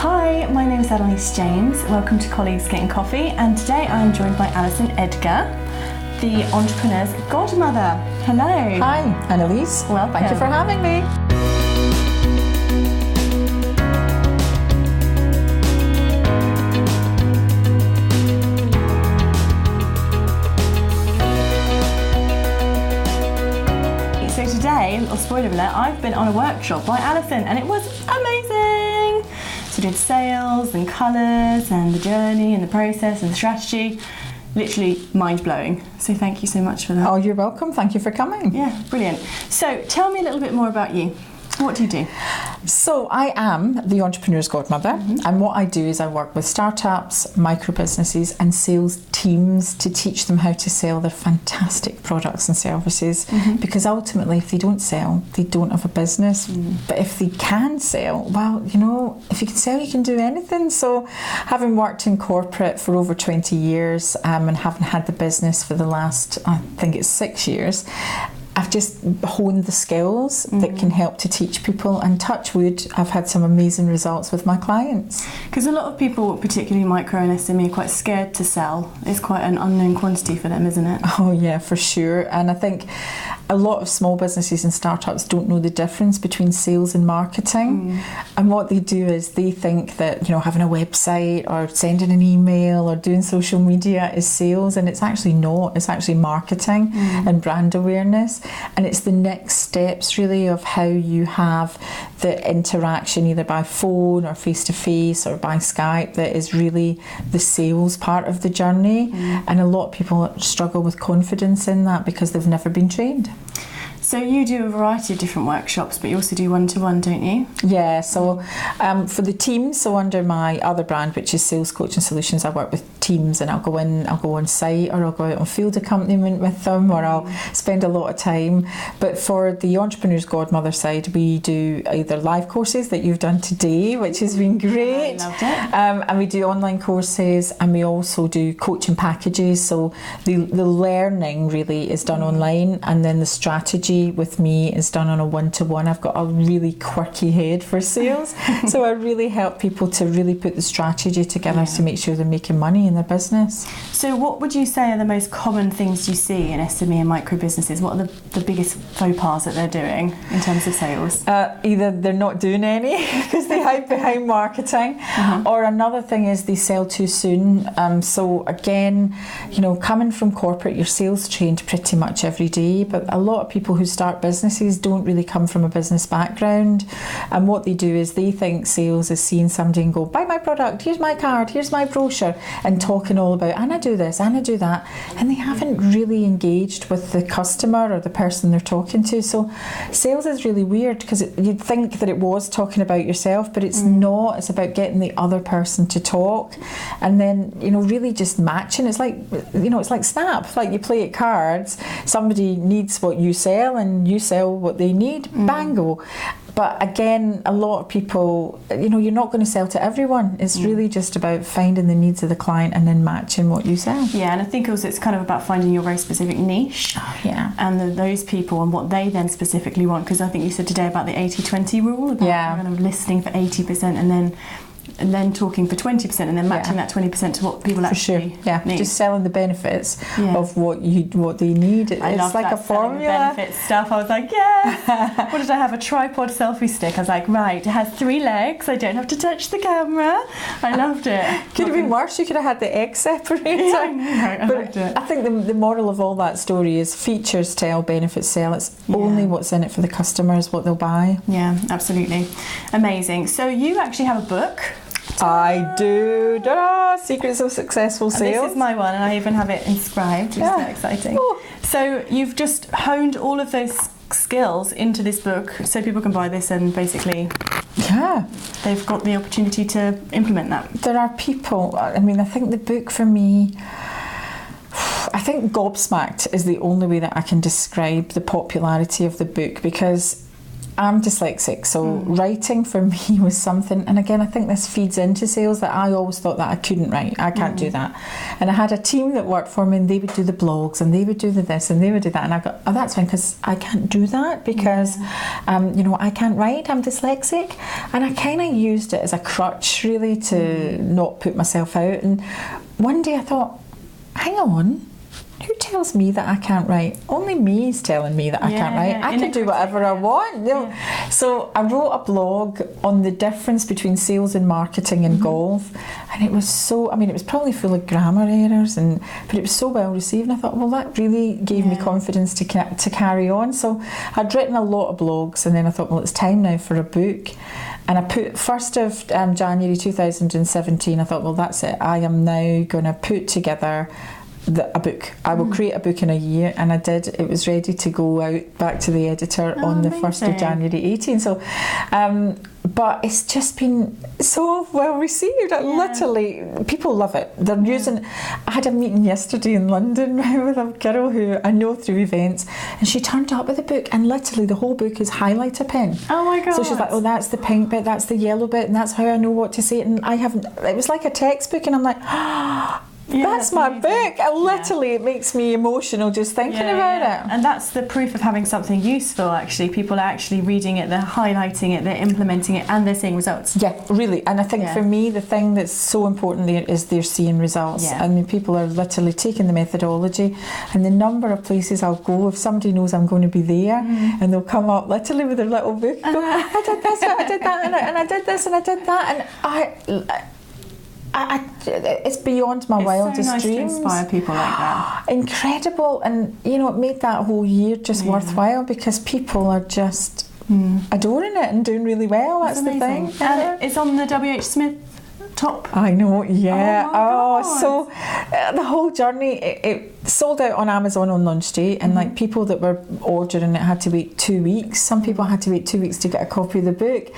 Hi, my name is Annelies James. Welcome to Colleagues Getting Coffee, and today I am joined by Alison Edgar, the Entrepreneur's Godmother. Hello. Hi, Annelies. Welcome. Thank you for having me. So today, a little spoiler alert, I've been on a workshop by Alison and it was amazing. So we did sales and colours and the journey and the process and the strategy. Literally mind-blowing. So thank you so much for that. Oh, you're welcome. Thank you for coming. Yeah, brilliant. So tell me a little bit more about you. What do you do? So I am the Entrepreneur's Godmother, and what I do is I work with startups, micro businesses and sales teams to teach them how to sell their fantastic products and services, because ultimately if they don't sell, they don't have a business. But if they can sell, well, you know, if you can sell, you can do anything. So having worked in corporate for over 20 years and having had the business for the last, I think it's 6 years, I've just honed the skills that can help to teach people, and touch wood, I've had some amazing results with my clients. Because a lot of people, particularly micro and SME, are quite scared to sell. It's quite an unknown quantity for them, isn't it? Oh yeah, for sure. And I think a lot of small businesses and startups don't know the difference between sales and marketing. And what they do is they think that, you know, having a website or sending an email or doing social media is sales, and it's actually not. It's actually marketing and brand awareness. And it's the next steps really of how you have the interaction either by phone or face to face or by Skype that is really the sales part of the journey. And a lot of people struggle with confidence in that because they've never been trained. So you do a variety of different workshops, but you also do one-to-one, don't you? Yeah, so for the teams, so under my other brand, which is Sales Coaching Solutions, I work with teams, and I'll go on site, or I'll go out on field accompaniment with them, or I'll spend a lot of time. But for the Entrepreneur's Godmother side, we do either live courses that you've done today, which has been great. I loved it. And we do online courses, and we also do coaching packages. So the learning really is done online, and then the strategy with me is done on a one-to-one. I've got a really quirky head for sales, so I really help people to really put the strategy together to make sure they're making money in their business. So what would you say are the most common things you see in SME and micro businesses? What are the biggest faux pas that they're doing in terms of sales? Either they're not doing any because they hide behind marketing, or another thing is they sell too soon. So again, you know, coming from corporate, you're sales trained pretty much every day, but a lot of people who start businesses don't really come from a business background, and what they do is they think sales is seeing somebody and go, buy my product, here's my card, here's my brochure, and talking all about, and I do this and I do that, and they haven't really engaged with the customer or the person they're talking to. So sales is really weird because you'd think that it was talking about yourself, but it's not. It's about getting the other person to talk, and then, you know, really just matching. It's like, you know, it's like Snap, like you play at cards, somebody needs what you sell and you sell what they need, bango. But again, a lot of people, you know, you're not going to sell to everyone. It's really just about finding the needs of the client and then matching what you sell. Yeah, and I think also it's kind of about finding your very specific niche. And those people and what they then specifically want. Because I think you said today about the 80-20 rule, about kind of listening for 80% and then talking for 20% and then matching that 20% to what people actually need. Just selling the benefits of what they need. I love like a formula. Benefits stuff. I was like, what did I have? A tripod selfie stick. I was like, right, it has 3 legs. I don't have to touch the camera. I loved it. Could have been worse. You could have had the egg separator. I loved it. I think the moral of all that story is features tell, benefits sell. It's only what's in it for the customer is what they'll buy. Yeah, absolutely. Amazing. So you actually have a book. I do. Secrets of Successful Sales. And this is my one, and I even have it inscribed, which is very exciting. So you've just honed all of those skills into this book, so people can buy this and basically they've got the opportunity to implement that. There are people, I mean, I think the book for me, I think gobsmacked is the only way that I can describe the popularity of the book, because I'm dyslexic, so writing for me was something, and again I think this feeds into sales, that I always thought that I couldn't write, I can't do that. And I had a team that worked for me, and they would do the blogs and they would do the this and they would do that, and I got, oh, that's fine, because I can't do that because you know, I can't write, I'm dyslexic. And I kind of used it as a crutch really to not put myself out. And one day I thought, hang on, who tells me that I can't write? Only me is telling me that I can't write. I can do whatever I want. You know? So I wrote a blog on the difference between sales and marketing in golf, and it was so, I mean, it was probably full of grammar errors, but it was so well received, and I thought, well, that really gave me confidence to carry on. So I'd written a lot of blogs, and then I thought, well, it's time now for a book. And I put 1st of January 2017, I thought, well, that's it. I am now going to put together a book. I will create a book in a year, and I did. It was ready to go out back to the editor on the 1st of January 18. So, but it's just been so well received. Literally, people love it. They're using. I had a meeting yesterday in London with a girl who I know through events, and she turned up with a book, and literally the whole book is highlighter pen. Oh my god! So she's like, oh, that's the pink bit, that's the yellow bit, and that's how I know what to say. And I haven't. It was like a textbook, and I'm like, that's my book. Literally, it makes me emotional just thinking about it. And that's the proof of having something useful, actually. People are actually reading it, they're highlighting it, they're implementing it, and they're seeing results. Yeah, really. And I think for me, the thing that's so important there is they're seeing results. I mean, people are literally taking the methodology, and the number of places I'll go, if somebody knows I'm going to be there, and they'll come up literally with their little book and go, I did this, I did that, and I did this, and I did that. And it's beyond my wildest so nice dreams. To inspire people like that. Incredible, and you know, it made that whole year just worthwhile, because people are just adoring it and doing really well. That's the thing. And it's on the WH Smith top. I know, yeah. Oh, so the whole journey, it sold out on Amazon on launch day, and like people that were ordering it had to wait 2 weeks. Some people had to wait 2 weeks to get a copy of the book.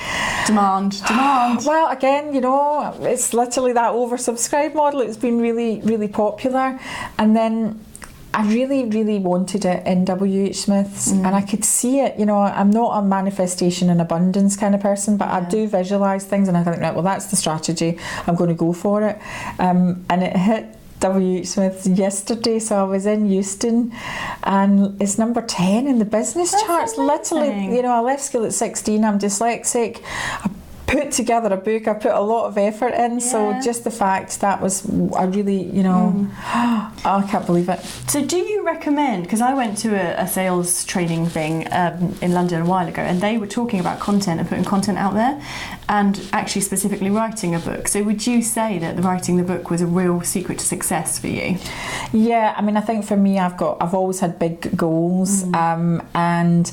Demand. Well, again, you know, it's literally that oversubscribed model. It's been really, really popular, and then I really, really wanted it in WH Smith's, and I could see it. You know, I'm not a manifestation and abundance kind of person, but I do visualise things, and I think, right, well, that's the strategy. I'm going to go for it. And it hit WH Smith's yesterday, so I was in Euston, and it's number 10 in the business charts. Amazing. Literally, you know, I left school at 16. I'm dyslexic. I put together a book. I put a lot of effort in, so just the fact that was a really, you know, I can't believe it. So do you recommend, because I went to a sales training thing in London a while ago, and they were talking about content and putting content out there, and actually specifically writing a book. So would you say that writing the book was a real secret to success for you? Yeah, I mean, I think for me, I've always had big goals, and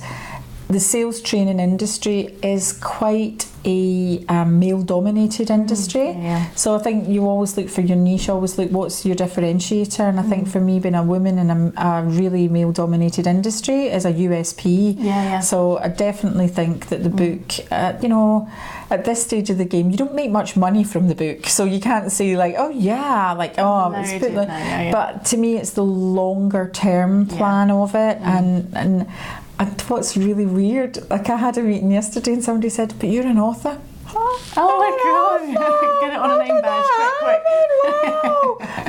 the sales training industry is quite a male-dominated industry. So I think you always look for your niche, always look what's your differentiator, and I think for me, being a woman in a really male-dominated industry is a USP. So I definitely think that the book, you know, at this stage of the game, you don't make much money from the book, so you can't say like, oh yeah, like, oh, it's put but to me, it's the longer term plan of it, and what's really weird, like I had a meeting yesterday and somebody said, but you're an author. Oh my god, get it on a name badge quick.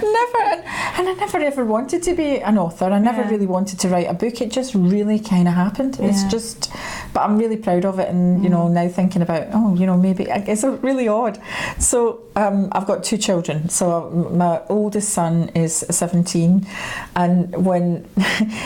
Never, and I never ever wanted to be an author. I never really wanted to write a book. It just really kind of happened. It's just, but I'm really proud of it, and you know, now thinking about, oh, you know, maybe it's really odd. So I've got 2 children. So my oldest son is 17, and when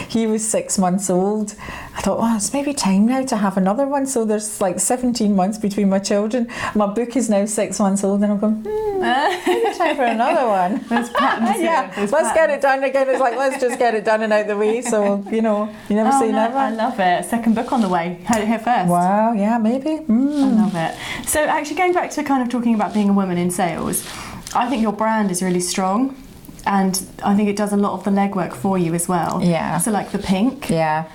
he was 6 months old, I thought, oh, it's maybe time now to have another one. So there's like 17 months between my children. My book is now 6 months old, and I'm going, maybe time for another one. There's patterns here. Let's get it done again. It's like, let's just get it done and out the way. So, you know, you never say never. I love it. Second book on the way. Heard it here first. Wow, yeah, maybe. I love it. So actually going back to kind of talking about being a woman in sales, I think your brand is really strong, and I think it does a lot of the legwork for you as well. So like the pink.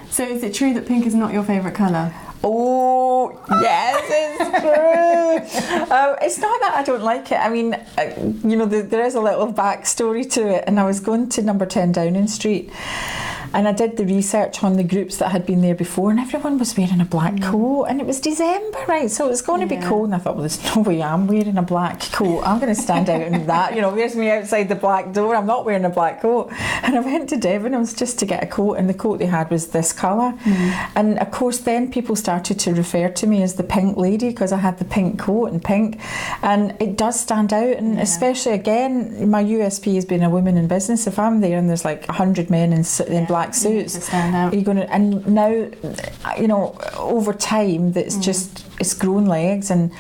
So is it true that pink is not your favourite colour? Oh, yes, it's true. It's not that I don't like it. I mean, there is a little backstory to it. And I was going to number 10 Downing Street, and I did the research on the groups that had been there before, and everyone was wearing a black coat, and it was December, right? So it was going to be cold, and I thought, well, there's no way I'm wearing a black coat. I'm going to stand out in that. There's me outside the black door. I'm not wearing a black coat. And I went to Debenhams just to get a coat, and the coat they had was this colour. And of course, then people started to refer to me as the pink lady because I had the pink coat and pink. And it does stand out, and especially, again, my USP has been a woman in business. If I'm there and there's like 100 men in black suits, you're going to, and now, over time, that's just, it's grown legs, and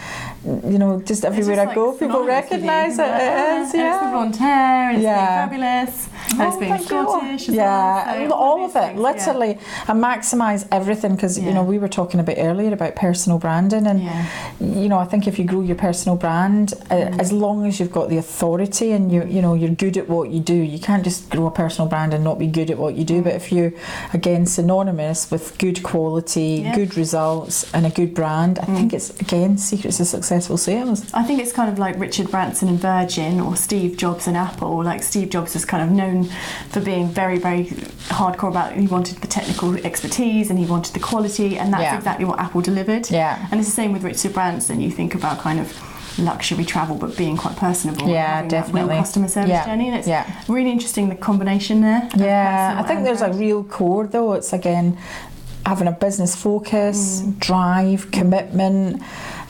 just everywhere I go, people recognise it. It's the blonde hair, and it's being fabulous, and it's being Scottish as well. So all of it, literally. And maximise everything, because we were talking a bit earlier about personal branding, and I think if you grow your personal brand, as long as you've got the authority and you're good at what you do, you can't just grow a personal brand and not be good at what you do. But if you, again, synonymous with good quality, good results, and a good brand, I think it's, again, secrets to successful sales. I think it's kind of like Richard Branson and Virgin, or Steve Jobs and Apple. Like, Steve Jobs is kind of known for being very, very hardcore about, he wanted the technical expertise and he wanted the quality, and that's exactly what Apple delivered. And it's the same with Richard Branson. You think about kind of luxury travel, but being quite personable. Definitely. Real customer service journey, and it's really interesting, the combination there. I think there's a real core, though. It's, again, having a business focus, drive, commitment.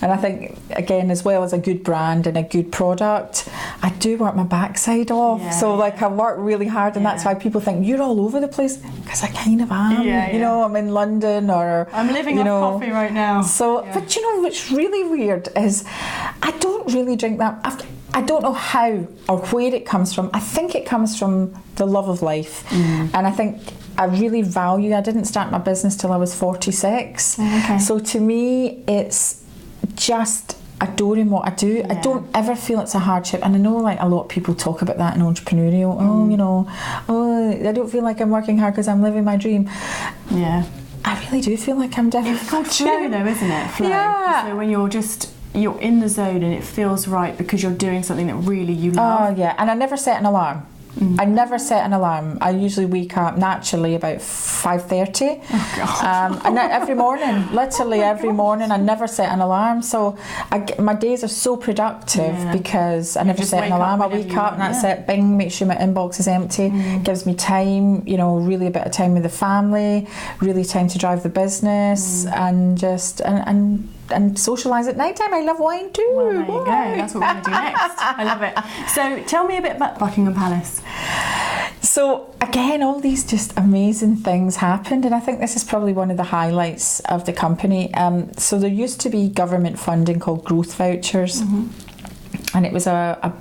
And I think, again, as well as a good brand and a good product, I do work my backside off. I work really hard, and that's why people think you're all over the place, because I kind of am. I'm in London, or I'm living off coffee right now. So, but what's really weird is I don't really drink that. I don't know how or where it comes from. I think it comes from the love of life, and I think I really value. I didn't start my business till I was 46, so to me, it's just adoring what I do. I don't ever feel it's a hardship, and I know, like, a lot of people talk about that in entrepreneurial. I don't feel like I'm working hard because I'm living my dream. I really do feel like I'm living. It's called flow, though, isn't it? Flow. So when you're in the zone and it feels right because you're doing something that really you love. And I never set an alarm. I never set an alarm. I usually wake up naturally about 5:30. Oh God! And every morning, literally every morning, I never set an alarm. So my days are so productive because I never set an alarm. I wake up and that's it. Bing, make sure my inbox is empty. Gives me time, really a bit of time with the family, really time to drive the business, and just and socialise at night time. I love wine too. Well, there you go. That's what we're going to do next. I love it. So tell me a bit about Buckingham Palace. So again, all these just amazing things happened, and I think this is probably one of the highlights of the company. So there used to be government funding called growth vouchers, and it was a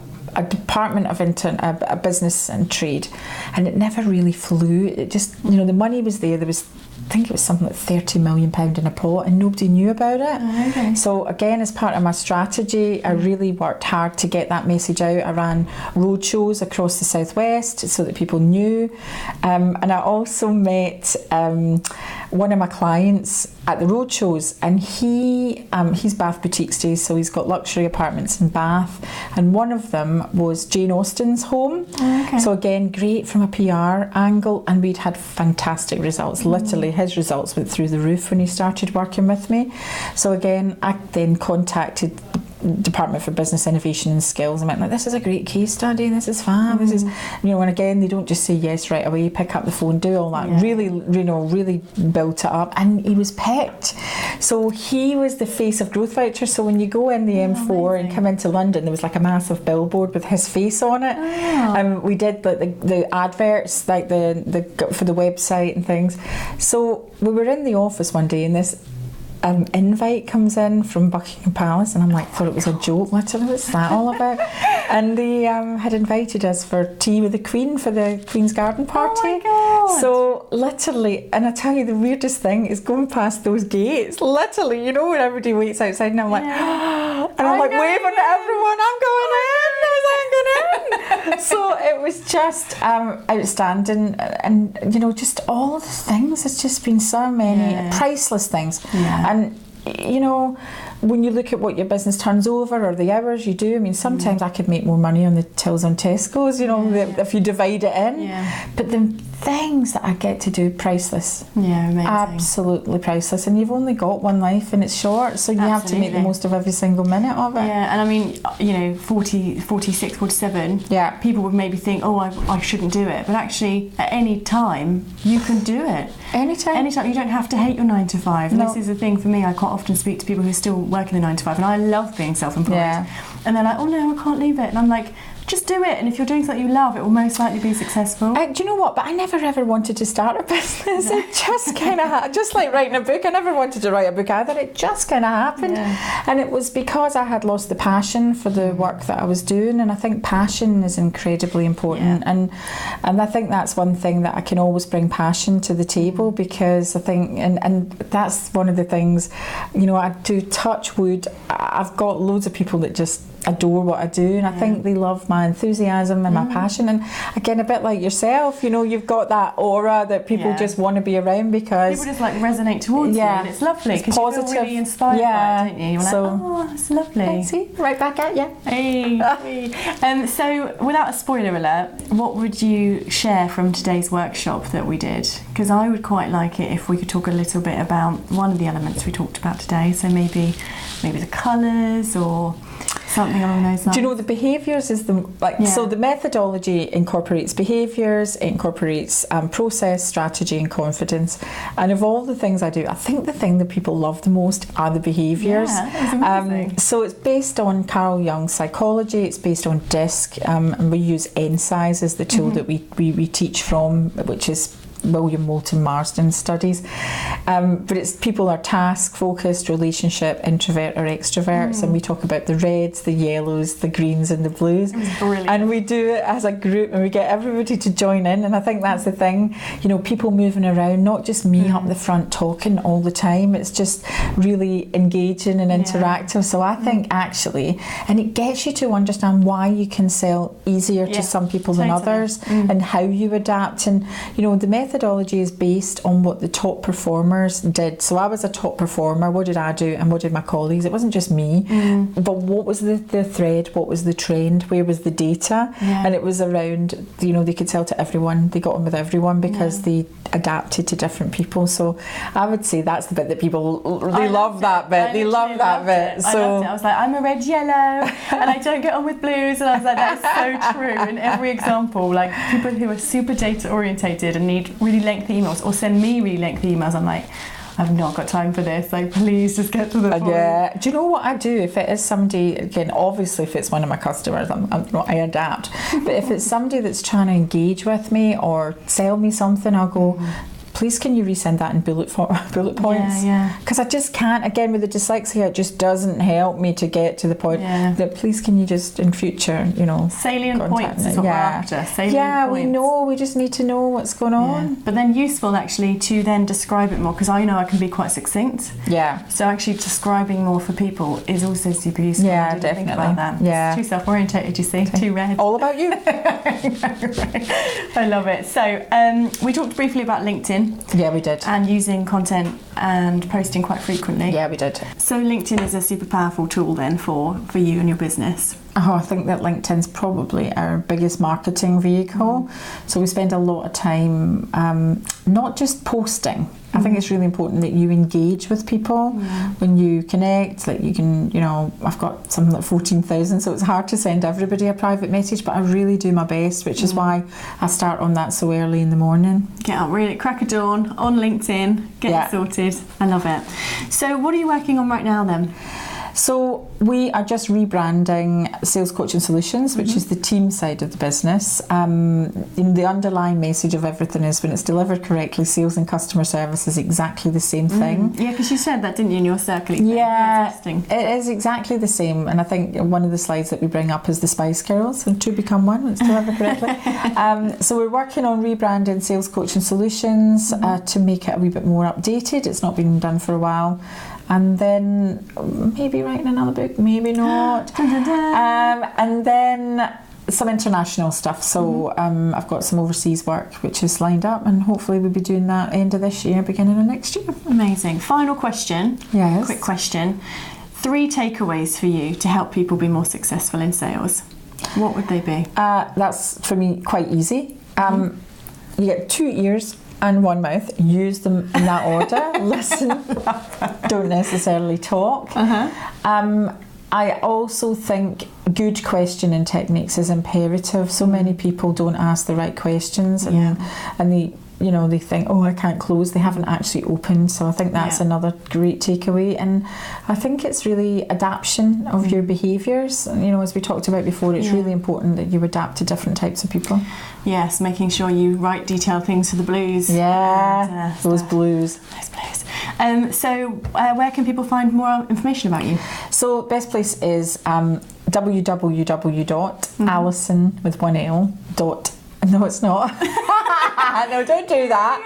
department of a business and trade, and it never really flew. It just, the money was there. There was, I think it was something like £30 million in a pot, and nobody knew about it. So again, as part of my strategy, I really worked hard to get that message out. I ran roadshows across the southwest so that people knew, and I also met one of my clients at the roadshows, and he's Bath Boutique stays, so he's got luxury apartments in Bath, and one of them was Jane Austen's home. So again, great from a PR angle, and we'd had fantastic results. Literally, his results went through the roof when he started working with me. So again, I then contacted Department for Business Innovation and Skills. I went, like, this is a great case study, this is fab, this is, and again, they don't just say yes right away, pick up the phone, do all that. Really, really built it up, and he was picked. So he was the face of growth vouchers. So when you go in the M4 and come into London, there was like a massive billboard with his face on it. And we did like the adverts, like the for the website and things. So we were in the office one day, and this invite comes in from Buckingham Palace, and I'm like, thought it was a joke. Literally, what's that all about? And they had invited us for tea with the Queen for the Queen's Garden party. Oh my God. So literally, and I tell you, the weirdest thing is going past those gates. Literally, when everybody waits outside, and I'm like, and I'm like waving at everyone. I'm going in. So it was just outstanding, and you know, just all the things. It's just been so many priceless things, and you know, when you look at what your business turns over or the hours you do, I mean, sometimes I could make more money on the tills on Tesco's, you know, if you divide it in. But the things that I get to do, priceless. Yeah, amazing. Absolutely priceless. And you've only got one life and it's short, so you have to make the most of every single minute of it. Yeah, and I mean, you know, 40, 46, 47, people would maybe think, oh, I shouldn't do it. But actually, at any time, you can do it. Anytime. You don't have to hate your 9 to 5. And this is the thing for me, I quite often speak to people who are still working the 9 to 5, and I love being self-employed. And they're like, oh no, I can't leave it. And I'm like, just do it, and if you're doing something you love, it will most likely be successful. Do you know what? But I never ever wanted to start a business. It just kind of just like writing a book. I never wanted to write a book either. It just kind of happened, and it was because I had lost the passion for the work that I was doing. And I think passion is incredibly important, and I think that's one thing that I can always bring passion to the table, because I think, and that's one of the things, you know, I do touch wood. I've got loads of people that just adore what I do, and I think they love my enthusiasm and my passion. And again, a bit like yourself, you know, you've got that aura that people just want to be around, because people just like resonate towards you, and it's lovely because you feel really inspired by it, don't you? You're so, like, oh, it's lovely. See, right back at you. Hey. So without a spoiler alert, what would you share from today's workshop that we did? Because I would quite like it if we could talk a little bit about one of the elements we talked about today. So maybe the colours or something along those lines. Do you know, the behaviours is so the methodology incorporates behaviours, incorporates process, strategy and confidence. And of all the things I do, I think the thing that people love the most are the behaviours. So it's based on Carl Jung's psychology, it's based on DISC, and we use NSIZE as the tool that we teach from, which is William Moulton Marsden studies, but it's people are task focused, relationship, introvert or extroverts, and we talk about the reds, the yellows, the greens and the blues. Brilliant. And we do it as a group, and we get everybody to join in. And I think that's the thing, you know, people moving around, not just me up the front talking all the time. It's just really engaging and interactive. So I think actually, and it gets you to understand why you can sell easier to some people than others, and how you adapt. And you know, the methodology is based on what the top performers did. So I was a top performer. What did I do and what did my colleagues? It wasn't just me, but what was the thread? What was the trend? Where was the data? And it was around, you know, they could sell to everyone. They got on with everyone because they adapted to different people. So I would say that's the bit that people, they love that bit. They love that bit. So I loved it. I was like, I'm a red yellow and I don't get on with blues. And I was like, that is so true. In every example, like people who are super data orientated and need really lengthy emails or send me really lengthy emails, I'm like, I've not got time for this, like please just get to the point. Yeah. Do you know what I do if it is somebody, again, obviously if it's one of my customers, I adapt, but if it's somebody that's trying to engage with me or sell me something, I'll go, please can you resend that in bullet points? Because I just can't, again with the dyslexia, it just doesn't help me to get to the point that please can you just in future, you know, salient points is what we're after. Salient points. We know, we just need to know what's going on. But then useful actually to then describe it more, because I know I can be quite succinct. So actually describing more for people is also super useful. I didn't think about that. It's too self-orientated, you see, too red. All about you. I love it. So we talked briefly about LinkedIn. Yeah, we did. And using content and posting quite frequently. Yeah, we did. So LinkedIn is a super powerful tool then for you and your business. Oh, I think that LinkedIn's probably our biggest marketing vehicle. So we spend a lot of time not just posting. I think it's really important that you engage with people when you connect. Like you can, you know, I've got something like 14,000, so it's hard to send everybody a private message, but I really do my best, which is why I start on that so early in the morning. Get up really crack of dawn on LinkedIn, get it sorted. I love it. So what are you working on right now then? So we are just rebranding Sales Coaching Solutions, which is the team side of the business. The underlying message of everything is when it's delivered correctly, sales and customer service is exactly the same thing. Yeah, because you said that, didn't you, in your circling? Yeah, it is exactly the same. And I think one of the slides that we bring up is the Spice Girls, and two become one when it's delivered correctly. So we're working on rebranding Sales Coaching Solutions to make it a wee bit more updated. It's not been done for a while. And then maybe writing another book, maybe not. And then some international stuff. So I've got some overseas work which is lined up, and hopefully we'll be doing that end of this year, beginning of next year. Amazing. Final question. Yes. Quick question. 3 takeaways for you to help people be more successful in sales. What would they be? That's for me quite easy. You get 2 ears and 1 mouth. Use them in that order. Listen. Don't necessarily talk. I also think good questioning techniques is imperative. So many people don't ask the right questions, and they think, oh, I can't close. They haven't actually opened. So I think that's another great takeaway. And I think it's really adaptation of your behaviours. As we talked about before, it's really important that you adapt to different types of people. Yes, making sure you write detailed things for the blues. Yeah, those blues. Those blues. So where can people find more information about you? So best place is www.alison with 1 L dot. No, it's not. No, don't do that.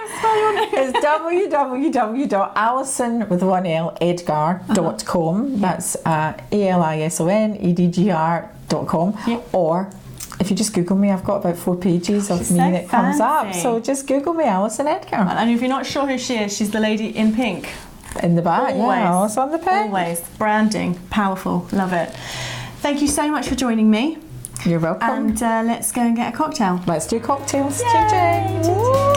It's www.alison with 1 L edgar.com. That's ALISONEDGR.com. Or if you just Google me, I've got about 4 pages of me that comes up. So just Google me, Alison Edgar. And if you're not sure who she is, she's the lady in pink. In the back, always on the pink. Always. Branding. Powerful. Love it. Thank you so much for joining me. You're welcome. And let's go and get a cocktail. Let's do cocktails. Yay! Ching, ching.